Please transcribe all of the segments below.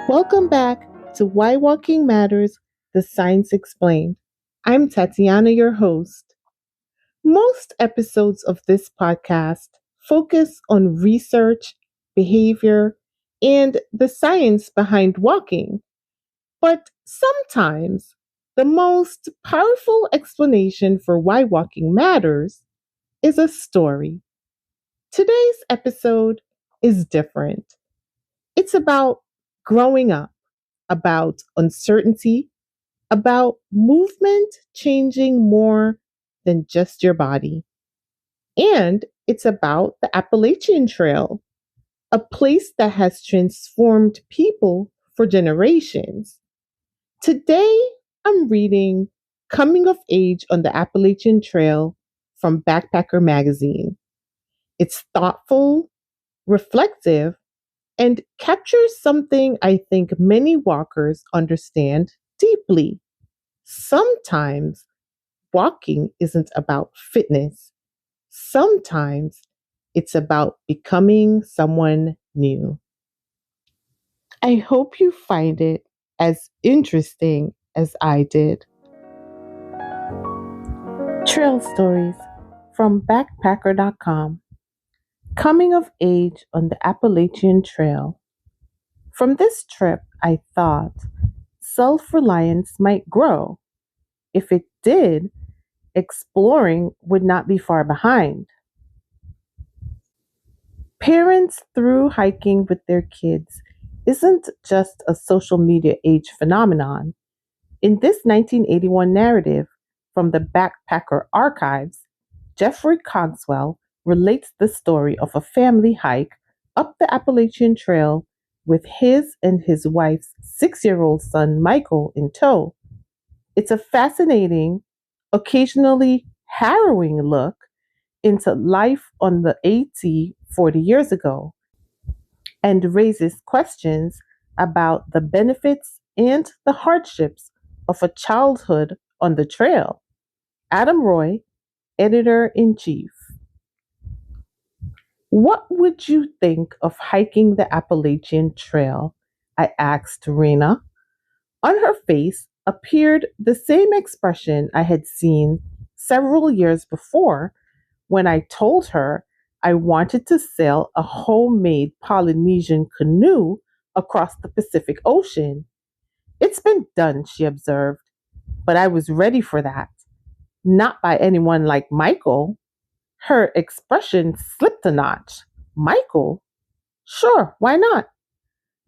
Welcome back to Why Walking Matters, the Science Explained. I'm Tatiana, your host. Most episodes of this podcast focus on research, behavior, and the science behind walking. But sometimes the most powerful explanation for why walking matters is a story. Today's episode is different. It's about growing up, about uncertainty, about movement changing more than just your body. And it's about the Appalachian Trail, a place that has transformed people for generations. Today, I'm reading Coming of Age on the Appalachian Trail from Backpacker Magazine. It's thoughtful, reflective, and captures something I think many walkers understand deeply. Sometimes walking isn't about fitness. Sometimes it's about becoming someone new. I hope you find it as interesting as I did. Trail Stories from Backpacker.com. Coming of Age on the Appalachian Trail. From this trip, I thought self-reliance might grow. If it did, exploring would not be far behind. Parents through hiking with their kids isn't just a social media age phenomenon. In this 1981 narrative from the Backpacker Archives, Jeffrey Cogswell relates the story of a family hike up the Appalachian Trail with his and his wife's 6-year-old son Michael in tow. It's a fascinating, occasionally harrowing look into life on the AT 40 years ago and raises questions about the benefits and the hardships of a childhood on the trail. Adam Roy, Editor in Chief. What would you think of hiking the Appalachian Trail? I asked Rena. On her face appeared the same expression I had seen several years before when I told her I wanted to sail a homemade Polynesian canoe across the Pacific Ocean. It's been done, she observed, but I was ready for that. Not by anyone like Michael. Her expression slipped a notch. Michael? Sure, why not?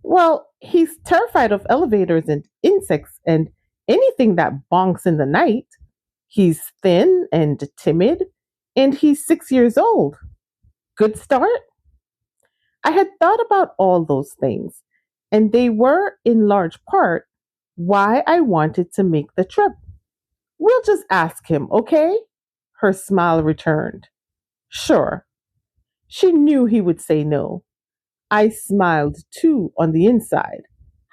Well, he's terrified of elevators and insects and anything that bonks in the night. He's thin and timid, and he's 6 years old. Good start? I had thought about all those things, and they were, in large part, why I wanted to make the trip. We'll just ask him, okay? Her smile returned. Sure. She knew he would say no. I smiled too on the inside.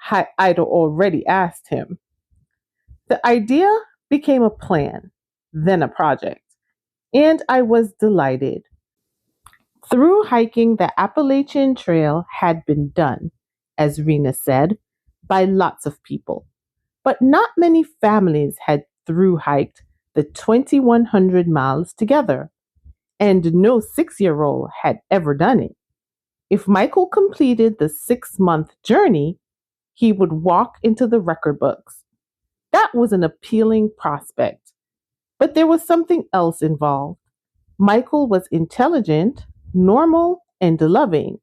I'd already asked him. The idea became a plan, then a project, and I was delighted. Through hiking the Appalachian Trail had been done, as Rena said, by lots of people, but not many families had through hiked the 2,100 miles together, and no 6-year-old had ever done it. If Michael completed the 6-month journey, he would walk into the record books. That was an appealing prospect. But there was something else involved. Michael was intelligent, normal, and loving,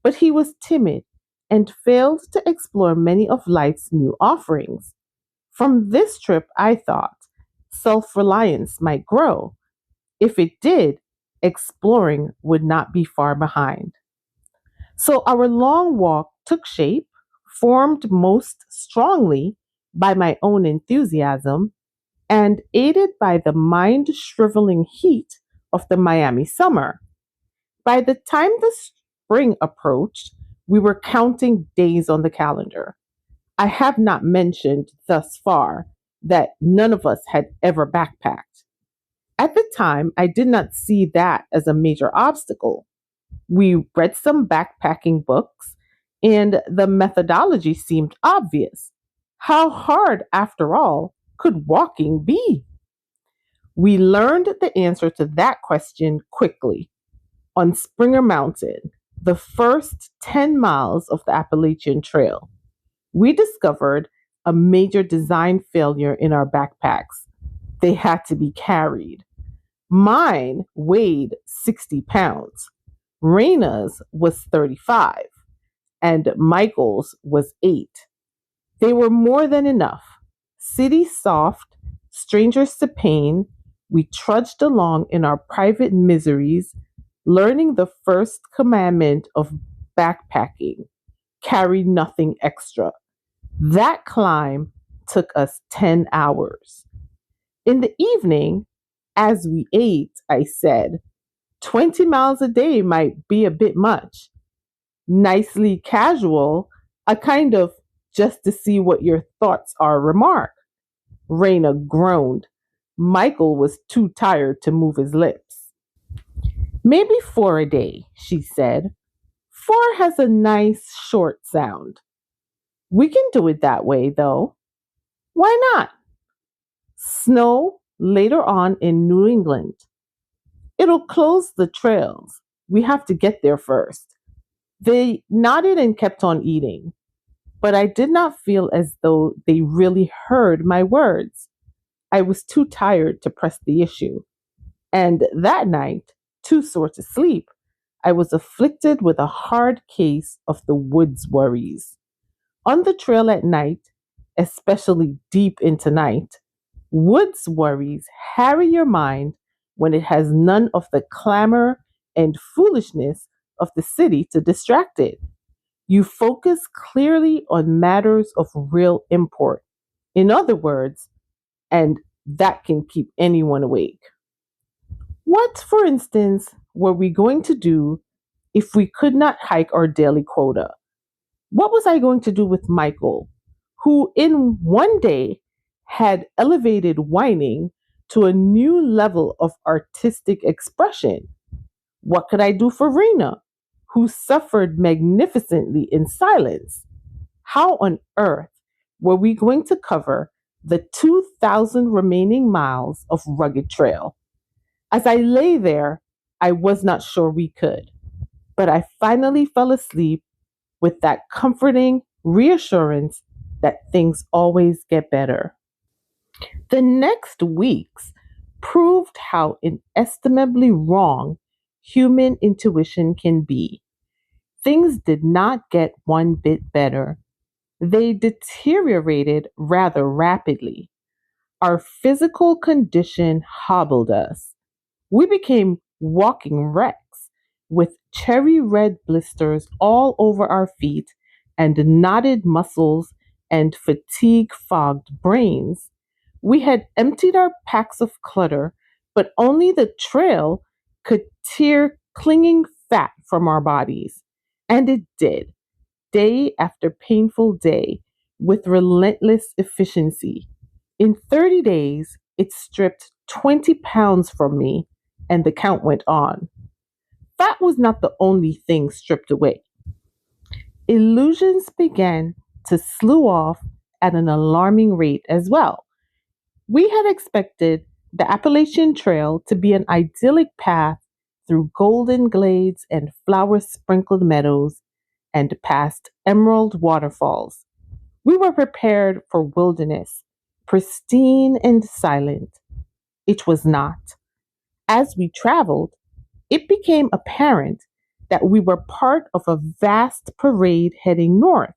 but he was timid and failed to explore many of life's new offerings. From this trip, I thought self-reliance might grow. If it did, exploring would not be far behind. So our long walk took shape, formed most strongly by my own enthusiasm, and aided by the mind shriveling heat of the Miami summer. By the time the spring approached, we were counting days on the calendar. I have not mentioned thus far that none of us had ever backpacked. At the time, I did not see that as a major obstacle. We read some backpacking books and the methodology seemed obvious. How hard, after all, could walking be? We learned the answer to that question quickly. On Springer Mountain, the first 10 miles of the Appalachian Trail, we discovered a major design failure in our backpacks. They had to be carried. Mine weighed 60 pounds. Raina's was 35, and Michael's was 8. They were more than enough. City soft, strangers to pain, we trudged along in our private miseries, learning the first commandment of backpacking: carry nothing extra. That climb took us 10 hours. In the evening, as we ate, I said, 20 miles a day might be a bit much. Nicely casual, a kind of just to see what your thoughts are remark. Raina groaned. Michael was too tired to move his lips. Maybe 4 a day, she said. 4 has a nice short sound. We can do it that way, though. Why not? Snow later on in New England. It'll close the trails. We have to get there first. They nodded and kept on eating, but I did not feel as though they really heard my words. I was too tired to press the issue. And that night, too sore to sleep, I was afflicted with a hard case of the woods worries. On the trail at night, especially deep into night, woods worries harry your mind when it has none of the clamor and foolishness of the city to distract it. You focus clearly on matters of real import. In other words, and that can keep anyone awake. What, for instance, were we going to do if we could not hike our daily quota? What was I going to do with Michael, who in one day had elevated whining to a new level of artistic expression? What could I do for Rena, who suffered magnificently in silence? How on earth were we going to cover the 2,000 remaining miles of rugged trail? As I lay there, I was not sure we could, but I finally fell asleep with that comforting reassurance that things always get better. The next weeks proved how inestimably wrong human intuition can be. Things did not get one bit better. They deteriorated rather rapidly. Our physical condition hobbled us. We became walking wrecks with cherry red blisters all over our feet and knotted muscles and fatigue fogged brains. We had emptied our packs of clutter, but only the trail could tear clinging fat from our bodies. And it did, day after painful day, with relentless efficiency. In 30 days, it stripped 20 pounds from me, and the count went on. Fat was not the only thing stripped away. Illusions began to slew off at an alarming rate as well. We had expected the Appalachian Trail to be an idyllic path through golden glades and flower sprinkled meadows and past emerald waterfalls. We were prepared for wilderness, pristine and silent. It was not. As we traveled, it became apparent that we were part of a vast parade heading north.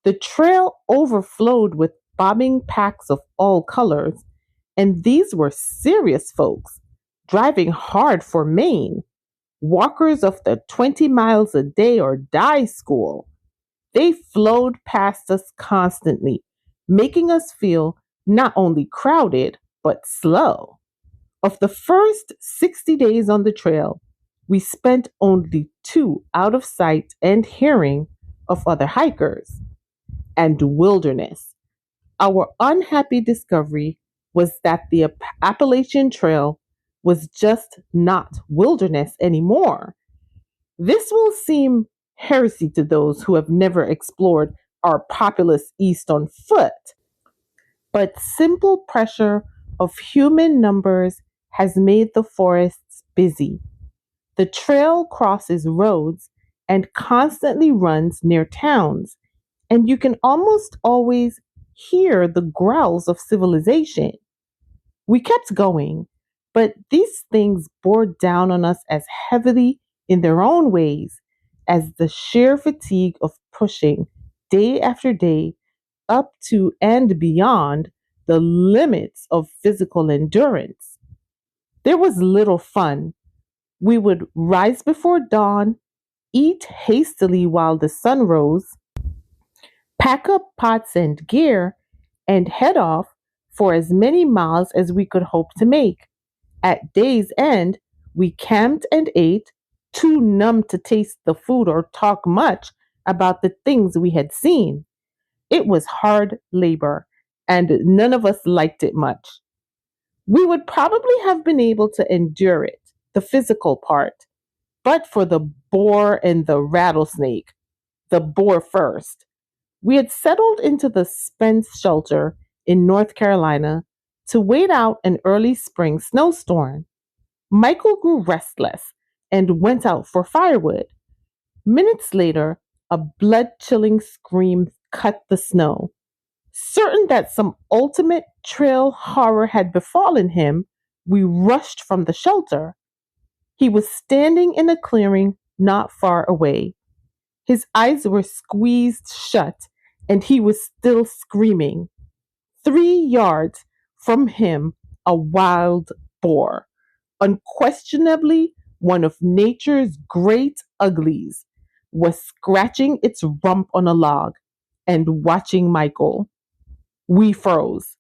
The trail overflowed with bobbing packs of all colors, and these were serious folks, driving hard for Maine, walkers of the 20 miles a day or die school. They flowed past us constantly, making us feel not only crowded, but slow. Of the first 60 days on the trail, we spent only 2 out of sight and hearing of other hikers. And wilderness. Our unhappy discovery was that the Appalachian Trail was just not wilderness anymore. This will seem heresy to those who have never explored our populous East on foot. But simple pressure of human numbers has made the forests busy. The trail crosses roads and constantly runs near towns, and you can almost always hear the growls of civilization. We kept going, but these things bore down on us as heavily in their own ways as the sheer fatigue of pushing day after day up to and beyond the limits of physical endurance. There was little fun. We would rise before dawn, eat hastily while the sun rose, pack up pots and gear, and head off for as many miles as we could hope to make. At day's end, we camped and ate, too numb to taste the food or talk much about the things we had seen. It was hard labor, and none of us liked it much. We would probably have been able to endure it, the physical part, but for the boar and the rattlesnake. The boar first. We had settled into the Spence shelter in North Carolina to wait out an early spring snowstorm. Michael grew restless and went out for firewood. Minutes later, a blood chilling scream cut the snow. Certain that some ultimate trail horror had befallen him, we rushed from the shelter. He was standing in a clearing not far away. His eyes were squeezed shut, and he was still screaming. 3 yards from him, a wild boar, unquestionably one of nature's great uglies, was scratching its rump on a log and watching Michael. We froze.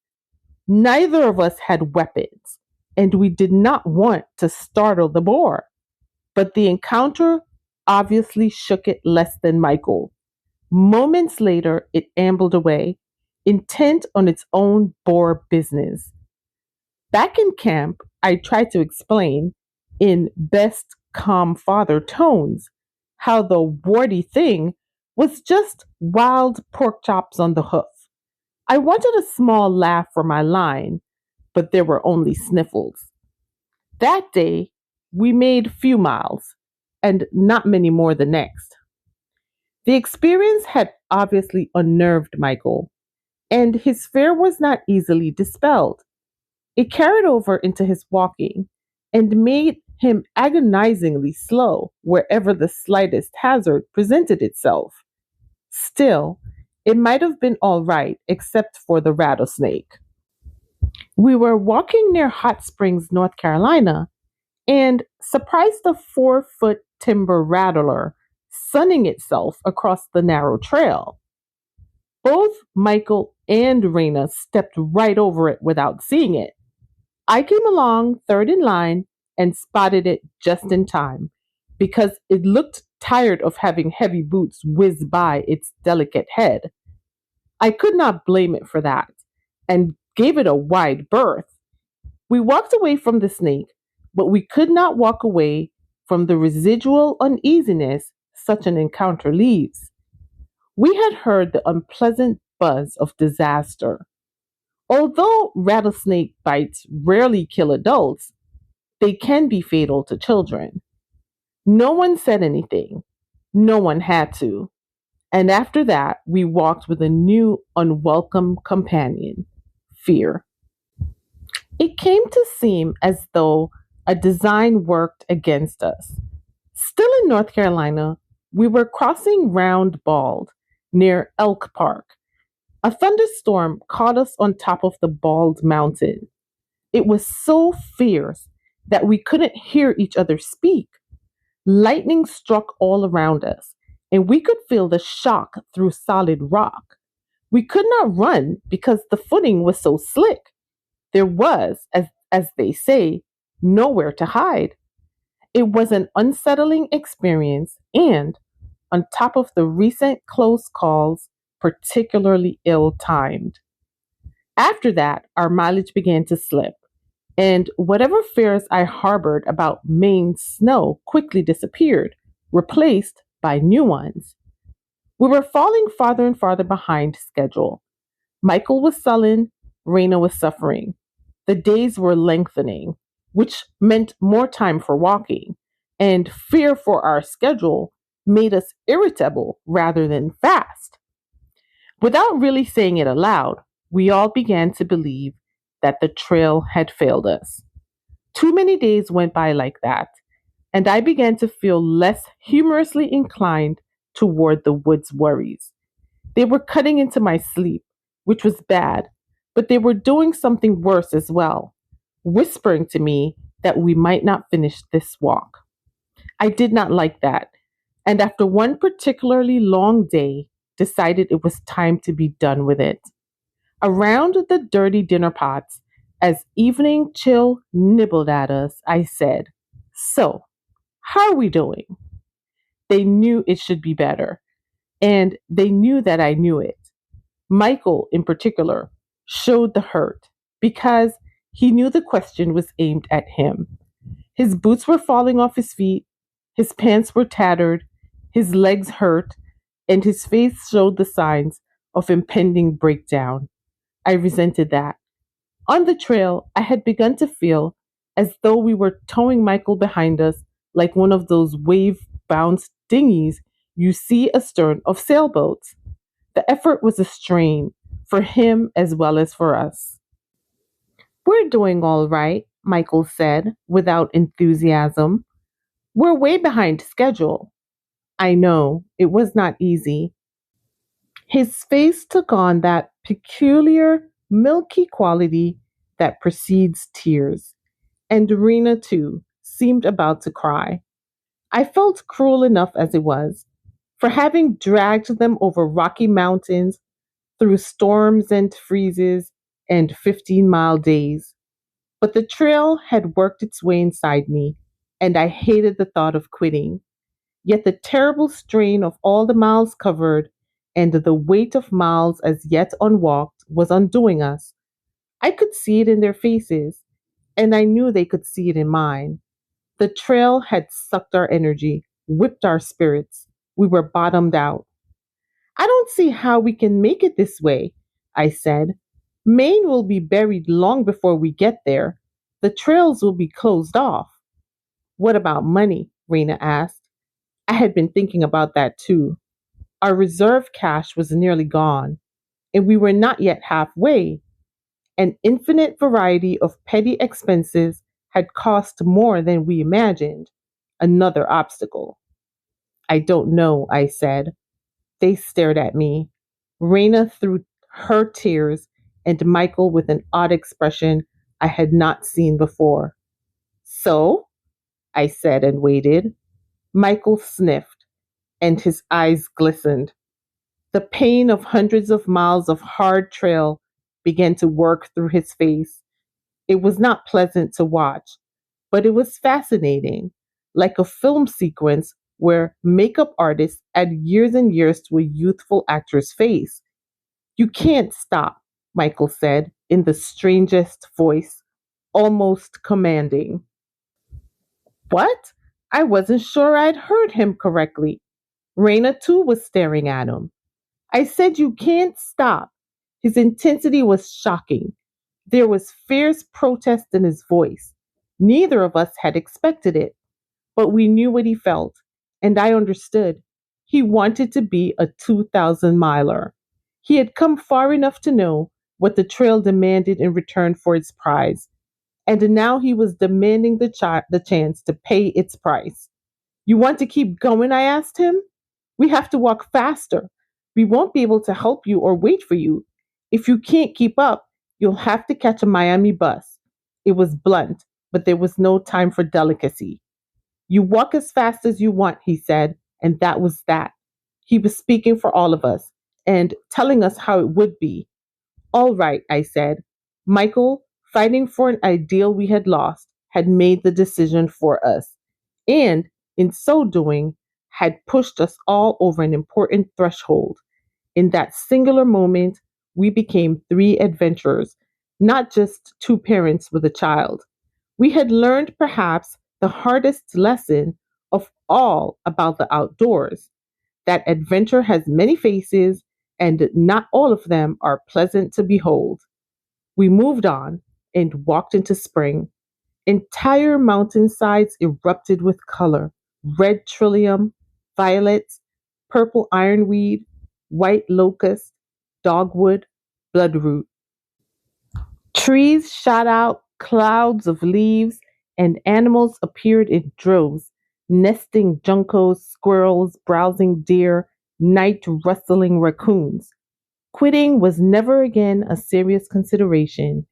Neither of us had weapons, and we did not want to startle the boar. But the encounter obviously shook it less than Michael. Moments later, it ambled away, intent on its own boar business. Back in camp, I tried to explain, in best calm father tones, how the warty thing was just wild pork chops on the hoof. I wanted a small laugh for my line, but there were only sniffles. That day, we made few miles, and not many more the next. The experience had obviously unnerved Michael, and his fear was not easily dispelled. It carried over into his walking and made him agonizingly slow wherever the slightest hazard presented itself. Still, it might have been all right except for the rattlesnake. We were walking near Hot Springs, North Carolina, and surprised a 4-foot timber rattler sunning itself across the narrow trail. Both Michael and Raina stepped right over it without seeing it. I came along third in line and spotted it just in time because it looked tired of having heavy boots whiz by its delicate head. I could not blame it for that and gave it a wide berth. We walked away from the snake, but we could not walk away from the residual uneasiness such an encounter leaves. We had heard the unpleasant buzz of disaster. Although rattlesnake bites rarely kill adults, they can be fatal to children. No one said anything. No one had to. And after that, we walked with a new unwelcome companion, fear. It came to seem as though a design worked against us. Still in North Carolina, we were crossing Round Bald near Elk Park. A thunderstorm caught us on top of the Bald Mountain. It was so fierce that we couldn't hear each other speak. Lightning struck all around us, and we could feel the shock through solid rock. We could not run because the footing was so slick. There was, as they say, nowhere to hide. It was an unsettling experience, and on top of the recent close calls, particularly ill timed. After that, our mileage began to slip, and whatever fears I harbored about Maine snow quickly disappeared, replaced by new ones. We were falling farther and farther behind schedule. Michael was sullen, Raina was suffering. The days were lengthening, which meant more time for walking, and fear for our schedule made us irritable rather than fast. Without really saying it aloud, we all began to believe that the trail had failed us. Too many days went by like that, and I began to feel less humorously inclined toward the woods worries. They were cutting into my sleep, which was bad, but they were doing something worse as well, whispering to me that we might not finish this walk. I did not like that, and after one particularly long day, decided it was time to be done with it. Around the dirty dinner pots, as evening chill nibbled at us, I said, "So, how are we doing?" They knew it should be better, and they knew that I knew it. Michael, in particular, showed the hurt because he knew the question was aimed at him. His boots were falling off his feet, his pants were tattered, his legs hurt, and his face showed the signs of impending breakdown. I resented that. On the trail, I had begun to feel as though we were towing Michael behind us like one of those wave bounced dinghies you see astern of sailboats. The effort was a strain for him as well as for us. "We're doing all right," Michael said without enthusiasm. "We're way behind schedule." I know, it was not easy. His face took on that peculiar, milky quality that precedes tears, and Rena, too, seemed about to cry. I felt cruel enough as it was, for having dragged them over rocky mountains, through storms and freezes, and 15-mile days. But the trail had worked its way inside me, and I hated the thought of quitting. Yet the terrible strain of all the miles covered and the weight of miles as yet unwalked was undoing us. I could see it in their faces, and I knew they could see it in mine. The trail had sucked our energy, whipped our spirits. We were bottomed out. "I don't see how we can make it this way," I said. "Maine will be buried long before we get there. The trails will be closed off." "What about money?" Raina asked. I had been thinking about that too. Our reserve cash was nearly gone, and we were not yet halfway. An infinite variety of petty expenses had cost more than we imagined. Another obstacle. "I don't know," I said. They stared at me. Raina through her tears, and Michael with an odd expression I had not seen before. "So?" I said and waited. Michael sniffed, and his eyes glistened. The pain of hundreds of miles of hard trail began to work through his face. It was not pleasant to watch, but it was fascinating, like a film sequence where makeup artists add years and years to a youthful actor's face. "You can't stop," Michael said in the strangest voice, almost commanding. What? I wasn't sure I'd heard him correctly. Raina too was staring at him. "I said you can't stop." His intensity was shocking. There was fierce protest in his voice. Neither of us had expected it, but we knew what he felt, and I understood. He wanted to be a 2,000 miler. He had come far enough to know what the trail demanded in return for its prize, and now he was demanding the chance to pay its price. "You want to keep going?" I asked him. "We have to walk faster. We won't be able to help you or wait for you. If you can't keep up, you'll have to catch a Miami bus." It was blunt, but there was no time for delicacy. "You walk as fast as you want," he said, and that was that. He was speaking for all of us and telling us how it would be. "All right," I said. Michael, fighting for an ideal we had lost, had made the decision for us, and in so doing, had pushed us all over an important threshold. In that singular moment, we became three adventurers, not just two parents with a child. We had learned perhaps the hardest lesson of all about the outdoors, that adventure has many faces and not all of them are pleasant to behold. We moved on and walked into spring. Entire mountainsides erupted with color: red trillium, violets, purple ironweed, white locust, dogwood, bloodroot. Trees shot out clouds of leaves, and animals appeared in droves: nesting juncos, squirrels, browsing deer, night rustling raccoons. Quitting was never again a serious consideration.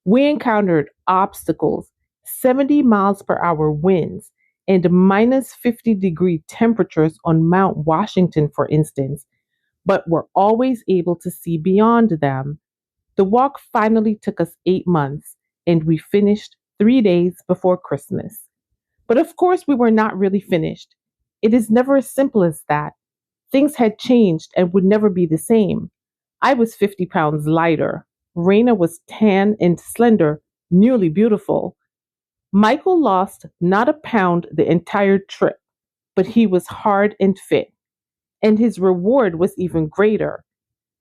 We encountered obstacles: 70 miles per hour winds and minus 50-degree temperatures on Mount Washington, for instance, but were always able to see beyond them. The walk finally took us 8 months, and we finished 3 days before Christmas. But of course, we were not really finished. It is never as simple as that. Things had changed and would never be the same. I was 50 pounds lighter. Raina was tan and slender, nearly beautiful. Michael lost not a pound the entire trip, but he was hard and fit. And his reward was even greater.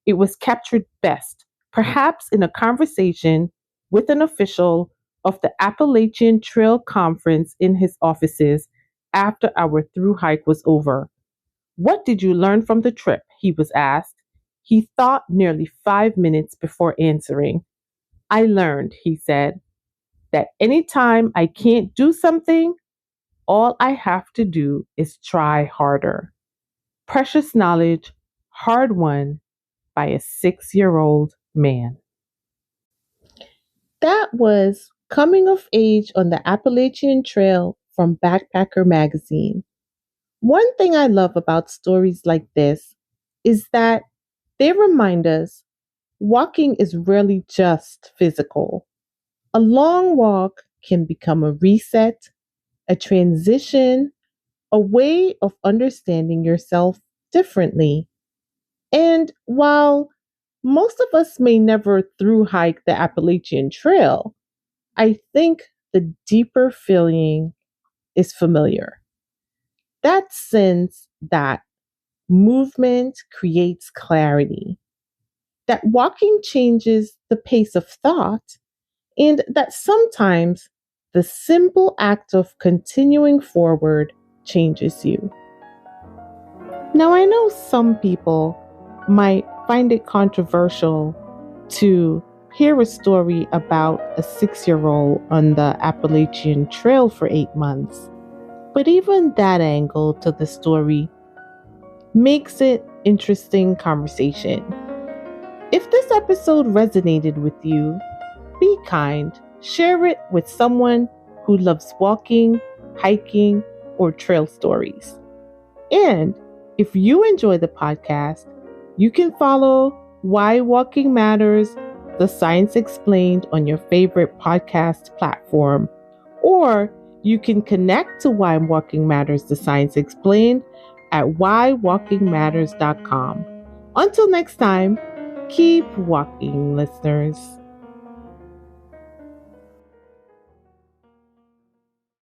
It was captured best, perhaps in a conversation with an official of the Appalachian Trail Conference in his offices after our through hike was over. "What did you learn from the trip?" he was asked. He thought nearly 5 minutes before answering. "I learned," he said, "that anytime I can't do something, all I have to do is try harder." Precious knowledge, hard won by a 6-year-old man. That was Coming of Age on the Appalachian Trail from Backpacker Magazine. One thing I love about stories like this is that they remind us walking is rarely just physical. A long walk can become a reset, a transition, a way of understanding yourself differently. And while most of us may never through hike the Appalachian Trail, I think the deeper feeling is familiar. That sense that movement creates clarity, that walking changes the pace of thought, and that sometimes the simple act of continuing forward changes you. Now, I know some people might find it controversial to hear a story about a 6-year-old on the Appalachian Trail for 8 months, but even that angle to the story makes it interesting conversation. If this episode resonated with you, be kind. Share it with someone who loves walking, hiking, or trail stories. And if you enjoy the podcast, you can follow Why Walking Matters, The Science Explained on your favorite podcast platform. Or you can connect to Why Walking Matters, The Science Explained at whywalkingmatters.com. Until next time, keep walking, listeners.